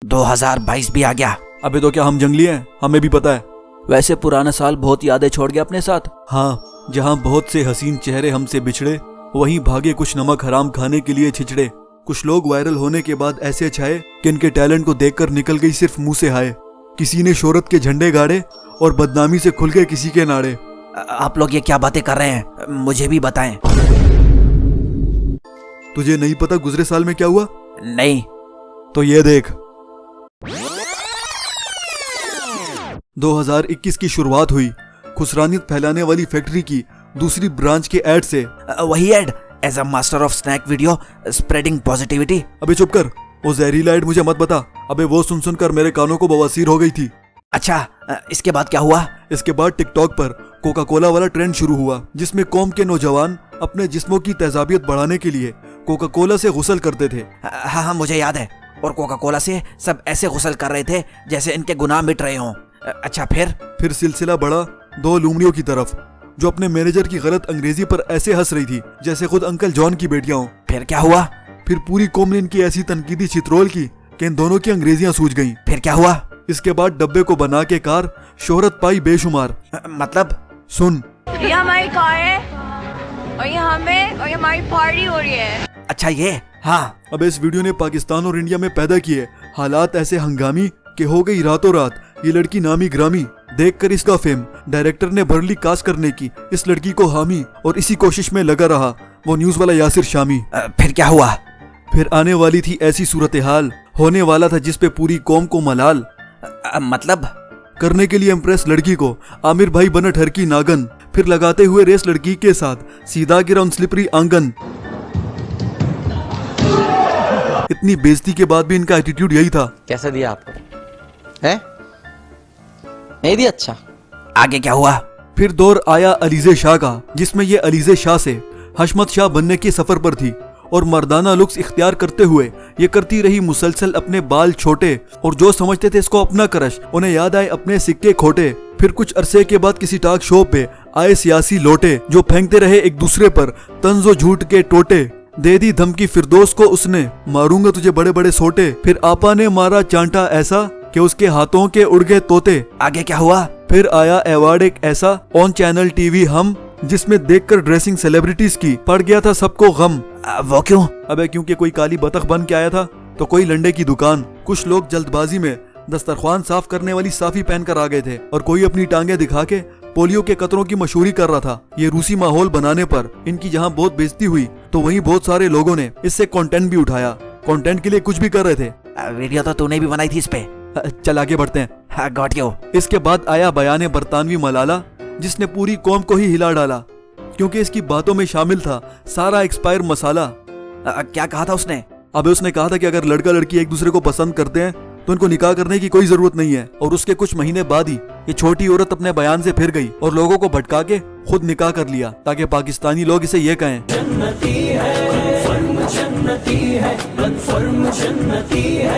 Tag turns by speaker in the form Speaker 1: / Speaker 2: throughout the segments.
Speaker 1: 2022 भी आ गया।
Speaker 2: अबे तो क्या हम जंगली हैं? हमें भी पता है।
Speaker 3: वैसे पुराना साल बहुत यादें छोड़ गया अपने साथ।
Speaker 2: हाँ, जहाँ बहुत से हसीन चेहरे हमसे बिछड़े, वहीं भागे कुछ नमक हराम खाने के लिए छिछड़े। कुछ लोग वायरल होने के बाद ऐसे छाए कि इनके टैलेंट को देखकर निकल गई सिर्फ मुंह से हाय। किसी ने शोहरत के झंडे गाड़े और बदनामी से खुल गए किसी के नाड़े।
Speaker 1: आप लोग ये क्या बातें कर रहे हैं? मुझे भी बताएं।
Speaker 2: तुझे नहीं पता गुजरे साल में क्या हुआ?
Speaker 1: नहीं।
Speaker 2: तो ये देख, 2021 की शुरुआत हुई खुसरानियत फैलाने वाली फैक्ट्री की दूसरी ब्रांच के एड से।
Speaker 1: वही ad, as a master of snack video spreading positivity.
Speaker 2: अबे चुप कर, वो जहरीला एड मुझे मत बता। अबे वो सुन सुनकर मेरे कानों को बवासीर हो गई थी।
Speaker 1: अच्छा, इसके बाद क्या हुआ?
Speaker 2: इसके बाद टिकटॉक पर कोका कोला वाला ट्रेंड शुरू हुआ, जिसमें कौम के नौजवान अपने जिस्मों की तेजाबियत बढ़ाने के लिए कोका कोला से गुसल करते थे।
Speaker 1: हाँ हाँ, मुझे याद है। और कोका कोला से सब ऐसे गुसल कर रहे थे जैसे इनके गुनाह मिट रहे हों। अच्छा, फिर
Speaker 2: सिलसिला बढ़ा दो लूमड़ियों की तरफ, जो अपने मैनेजर की गलत अंग्रेजी पर ऐसे हंस रही थी जैसे खुद अंकल जॉन की बेटियां हों।
Speaker 1: फिर क्या हुआ?
Speaker 2: फिर पूरी कौम ने इनकी ऐसी तनकीदी चित्रोल की कि इन दोनों की अंग्रेजियां सूझ गईं।
Speaker 1: फिर क्या हुआ?
Speaker 2: इसके बाद डब्बे को बना के कार शोहरत पाई बेशुमार।
Speaker 1: मतलब?
Speaker 2: सुन,
Speaker 4: ये हमारी कार है और ये हमें और ये हमारी पार्टी हो रही है।
Speaker 1: अच्छा ये, हाँ।
Speaker 2: अब इस वीडियो ने पाकिस्तान और इंडिया में पैदा किए हालात ऐसे हंगामी कि हो गई रातों रात ये लड़की नामी ग्रामी। देखकर इसका फेम डायरेक्टर ने भरली कास्ट करने की इस लड़की को हामी, और इसी कोशिश में लगा रहा वो न्यूज वाला यासिर शामी।
Speaker 1: फिर क्या हुआ?
Speaker 2: फिर आने वाली थी ऐसी सूरत हाल, होने वाला था जिस पे पूरी कौम को मलाल।
Speaker 1: मतलब?
Speaker 2: करने के लिए इम्प्रेस लड़की को आमिर भाई बना ठरकी नागन, फिर लगाते हुए रेस लड़की के साथ सीधा गिरा उन स्लिपरी आंगन। इतनी बेइज्जती के बाद भी इनका एटीट्यूड यही था।
Speaker 3: कैसा दिया आपको? है नहीं दिया? अच्छा,
Speaker 1: आगे क्या हुआ?
Speaker 2: फिर दौर आया अलीजे शाह का, जिसमें ये अलीजे शाह से हशमत शाह बनने के सफर पर थी और मर्दाना लुक्स इख्तियार करते हुए ये करती रही मुसलसल अपने बाल छोटे, और जो समझते थे इसको अपना क्रश उन्हें याद आए अपने सिक्के खोटे। फिर कुछ अरसे के बाद किसी टॉक शो पे आए सियासी लोटे, जो फेंकते रहे एक दूसरे पर तंजो झूठ के टोटे। दे दी धमकी फिरदौस को उसने, मारूंगा तुझे बड़े बड़े सोटे। फिर आपा ने मारा चांटा ऐसा कि उसके हाथों के उड़ गए तोते।
Speaker 1: आगे क्या हुआ?
Speaker 2: फिर आया अवार्ड एक ऐसा ऑन चैनल टीवी हम, जिसमें देखकर ड्रेसिंग सेलिब्रिटीज की पड़ गया था सबको गम।
Speaker 1: वो क्यों?
Speaker 2: अबे क्योंकि कोई काली बतख बन के आया था तो कोई लंडे की दुकान। कुछ लोग जल्दबाजी में दस्तरखान साफ करने वाली साफी पहन कर आ गए थे, और कोई अपनी टांगे दिखा के पोलियो के कतरों की मशहूरी कर रहा था। ये रूसी माहौल बनाने पर इनकी जहाँ बहुत बेइज्जती हुई, तो वहीं बहुत सारे लोगों ने इससे कंटेंट भी उठाया। कंटेंट के लिए कुछ भी कर रहे थे।
Speaker 1: वीडियो तो तूने भी बनाई थी इस पे।
Speaker 2: चल आगे बढ़ते हैं।
Speaker 1: Got you.
Speaker 2: इसके बाद आया बयान बरतानवी मलाला, जिसने पूरी कौम को ही हिला डाला, क्योंकि इसकी बातों में शामिल था सारा एक्सपायर मसाला।
Speaker 1: क्या कहा था उसने?
Speaker 2: अबे उसने कहा था कि अगर लड़का लड़की एक दूसरे को पसंद करते हैं तो इनको निकाह करने की कोई जरूरत नहीं है। और उसके कुछ महीने बाद ही ये छोटी औरत अपने बयान से फिर गई और लोगों को भटका के खुद निकाह कर लिया, ताकि पाकिस्तानी लोग इसे ये कहें जन्नती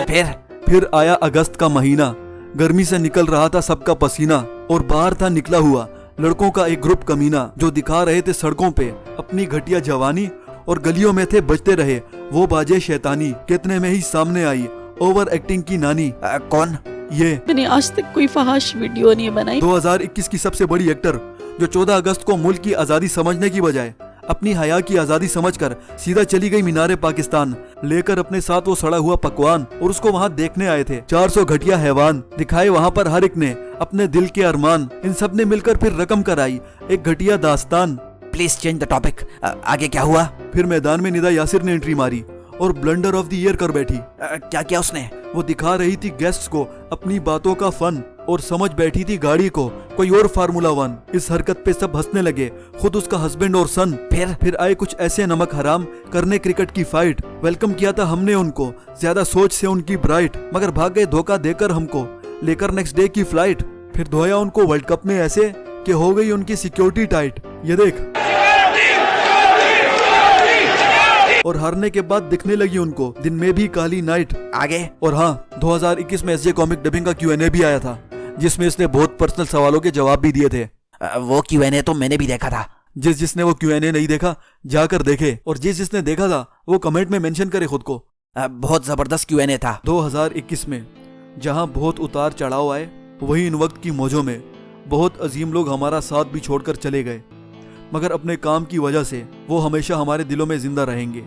Speaker 1: है।
Speaker 2: फिर आया अगस्त का महीना, गर्मी से निकल रहा था सबका पसीना, और बाहर था निकला हुआ लड़कों का एक ग्रुप कमीना, जो दिखा रहे थे सड़कों पे अपनी घटिया जवानी, और गलियों में थे बजते रहे वो बाजे शैतानी। कितने में ही सामने आई ओवर एक्टिंग की नानी।
Speaker 1: कौन?
Speaker 2: ये
Speaker 5: मैंने आज तक कोई फहाश वीडियो नहीं बनाई।
Speaker 2: 2021 की सबसे बड़ी एक्टर, जो 14 अगस्त को मुल्क की आजादी समझने की बजाय अपनी हया की आजादी समझकर सीधा चली गई मीनारे पाकिस्तान, लेकर अपने साथ वो सड़ा हुआ पकवान, और उसको वहाँ देखने आए थे 400 घटिया हैवान। दिखाए वहाँ पर हर एक ने अपने दिल के अरमान। इन सब ने मिलकर फिर रकम कराई एक घटिया दास्तान।
Speaker 1: Please change the topic. आगे क्या हुआ?
Speaker 2: फिर मैदान में निदा यासिर ने एंट्री मारी और ब्लंडर ऑफ द ईयर कर बैठी।
Speaker 1: क्या किया उसने?
Speaker 2: वो दिखा रही थी गेस्ट्स को अपनी बातों का फन, और समझ बैठी थी गाड़ी को कोई और फार्मूला 1। इस हरकत पे सब हंसने लगे, खुद उसका हस्बैंड और सन। फिर आए कुछ ऐसे नमक हराम करने क्रिकेट की फाइट। वेलकम किया था हमने उनको ज्यादा सोच से उनकी ब्राइट, मगर भाग गए धोखा देकर हमको, लेकर नेक्स्ट डे की फ्लाइट। फिर धोया उनको वर्ल्ड कप में ऐसे कि हो गई उनकी सिक्योरिटी टाइट। ये देख, और हारने के बाद दिखने लगी उनको दिन में भी काली नाइट।
Speaker 1: आगे?
Speaker 2: और हाँ, 2021 में एसजे कॉमिक डबिंग का Q&A भी आया था, जिसमें इसने बहुत पर्सनल सवालों के जवाब भी दिए थे।
Speaker 1: वो Q&A तो मैंने भी देखा था।
Speaker 2: जिसने वो Q&A नहीं देखा जाकर देखे, और जिसने देखा था वो कमेंट में मेंशन करे खुद को।
Speaker 1: बहुत जबरदस्त Q&A था।
Speaker 2: 2021 में जहां बहुत उतार चढ़ाव आए, वहीं इन वक्त की मौजों में बहुत अजीम लोग हमारा साथ भी छोड़कर चले गए, मगर अपने काम की वजह से वो हमेशा हमारे दिलों में जिंदा रहेंगे।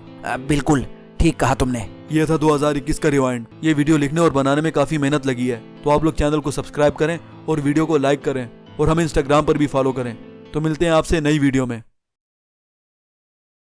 Speaker 1: बिल्कुल ठीक कहा तुमने।
Speaker 2: ये था 2021 का रिवाइंड। ये वीडियो लिखने और बनाने में काफी मेहनत लगी है, तो आप लोग चैनल को सब्सक्राइब करें और वीडियो को लाइक करें और हमें इंस्टाग्राम पर भी फॉलो करें। तो मिलते हैं आपसे नई वीडियो में।